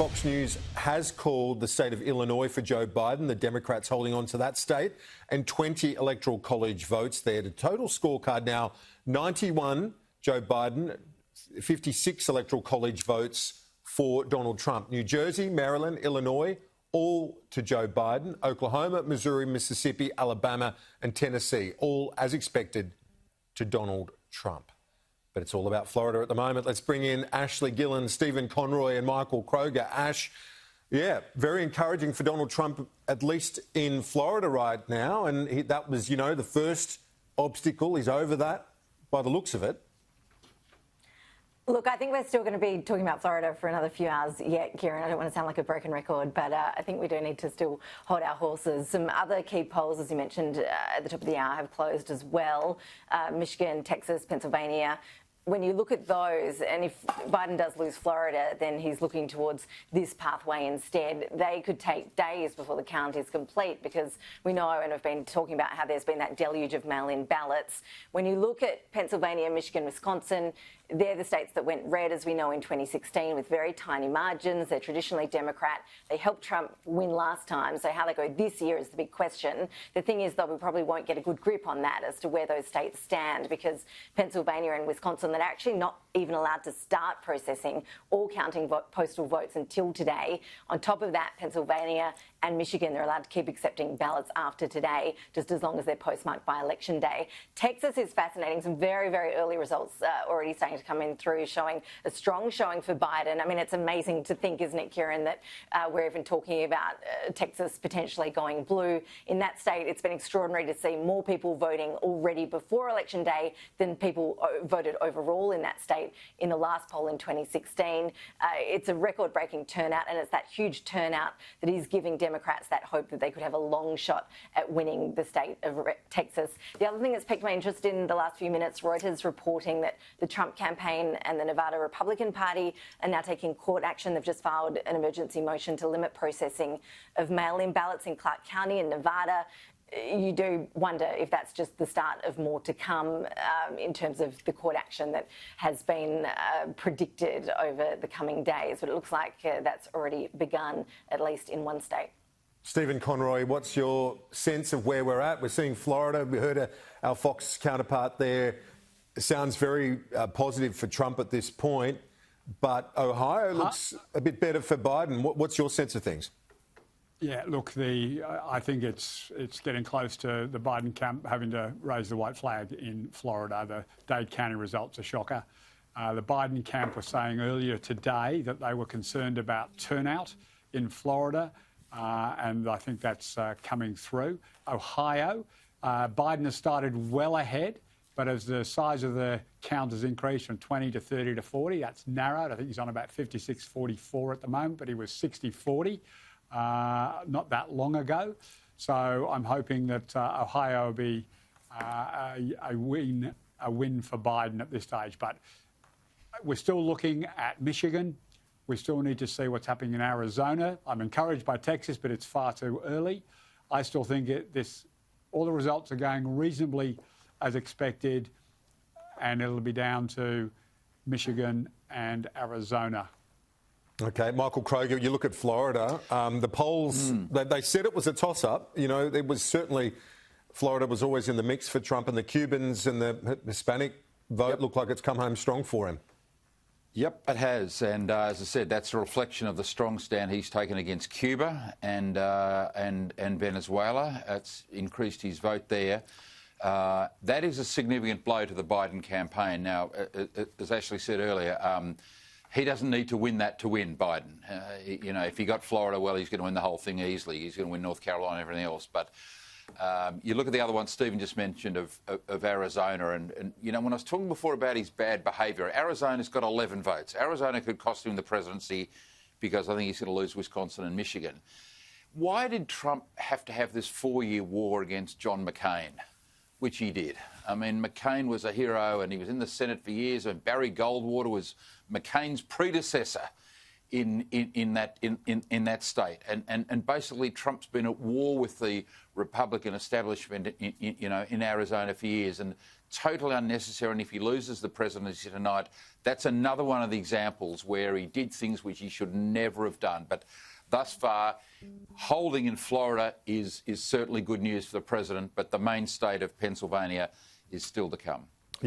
Fox News has called the state of Illinois for Joe Biden. The Democrats holding on to that state and 20 electoral college votes there. The total scorecard now 91 Joe Biden, 56 electoral college votes for Donald Trump. New Jersey, Maryland, Illinois, all to Joe Biden. Oklahoma, Missouri, Mississippi, Alabama and Tennessee, all as expected to Donald Trump. But it's all about Florida at the moment. Let's bring in Ashley Gillen, Stephen Conroy and Michael Kroger. Ash, yeah, very encouraging for Donald Trump, at least in Florida right now. And that was, the first obstacle. He's over that by the looks of it. Look, I think we're still going to be talking about Florida for another few hours yet, Kieran. I don't want to sound like a broken record, but I think we do need to still hold our horses. Some other key polls, as you mentioned at the top of the hour, have closed as well. Michigan, Texas, Pennsylvania. When you look at those, and if Biden does lose Florida, then he's looking towards this pathway instead. They could take days before the count is complete because we know and have been talking about how there's been that deluge of mail-in ballots. When you look at Pennsylvania, Michigan, Wisconsin, they're the states that went red, as we know, in 2016 with very tiny margins. They're traditionally Democrat. They helped Trump win last time, so how they go this year is the big question. The thing is, though, we probably won't get a good grip on that as to where those states stand because Pennsylvania and Wisconsin, they're actually not even allowed to start processing or counting postal votes until today. On top of that, Pennsylvania and Michigan, they're allowed to keep accepting ballots after today, just as long as they're postmarked by Election Day. Texas is fascinating. Some very, very early results already starting to come in through, showing a strong showing for Biden. I mean, it's amazing to think, isn't it, Kieran, that we're even talking about Texas potentially going blue. In that state, it's been extraordinary to see more people voting already before Election Day than people voted overall in that state in the last poll in 2016. It's a record-breaking turnout, and it's that huge turnout that is giving Democrats that hope that they could have a long shot at winning the state of Texas. The other thing that's piqued my interest in the last few minutes, Reuters reporting that the Trump campaign and the Nevada Republican Party are now taking court action. They've just filed an emergency motion to limit processing of mail-in ballots in Clark County in Nevada. You do wonder if that's just the start of more to come in terms of the court action that has been predicted over the coming days. But it looks like that's already begun, at least in one state. Stephen Conroy, what's your sense of where we're at? We're seeing Florida. We heard our Fox counterpart there. It sounds very positive for Trump at this point. But Ohio looks a bit better for Biden. What's your sense of things? Yeah, look, I think it's getting close to the Biden camp having to raise the white flag in Florida. The Dade County results are shocker. The Biden camp was saying earlier today that they were concerned about turnout in Florida, and I think that's coming through. Ohio, Biden has started well ahead, but as the size of the count has increased from 20 to 30 to 40, that's narrowed. I think he's on about 56-44 at the moment, but he was 60-40. Not that long ago. So I'm hoping that Ohio will be a win for Biden at this stage. But we're still looking at Michigan. We still need to see what's happening in Arizona. I'm encouraged by Texas, but it's far too early. I still think all the results are going reasonably as expected, and it'll be down to Michigan and Arizona. OK, Michael Kroger, you look at Florida, the polls, they said it was a toss-up. There was certainly, Florida was always in the mix for Trump, and the Cubans and the Hispanic vote look like it's come home strong for him. Yep, it has. And as I said, that's a reflection of the strong stand he's taken against Cuba and Venezuela. It's increased his vote there. That is a significant blow to the Biden campaign. Now, as Ashley said earlier, he doesn't need to win that to win Biden. If he got Florida, well, he's going to win the whole thing easily. He's going to win North Carolina and everything else. But you look at the other one Stephen just mentioned of Arizona. And when I was talking before about his bad behaviour, Arizona's got 11 votes. Arizona could cost him the presidency because I think he's going to lose Wisconsin and Michigan. Why did Trump have to have this 4-year war against John McCain, which he did? I mean, McCain was a hero and he was in the Senate for years, and Barry Goldwater was McCain's predecessor in that state, and basically Trump's been at war with the Republican establishment in Arizona for years, and totally unnecessary. And if he loses the presidency tonight, that's another one of the examples where he did things which he should never have done. But thus far, holding in Florida is certainly good news for the president, but the main state of Pennsylvania is still to come.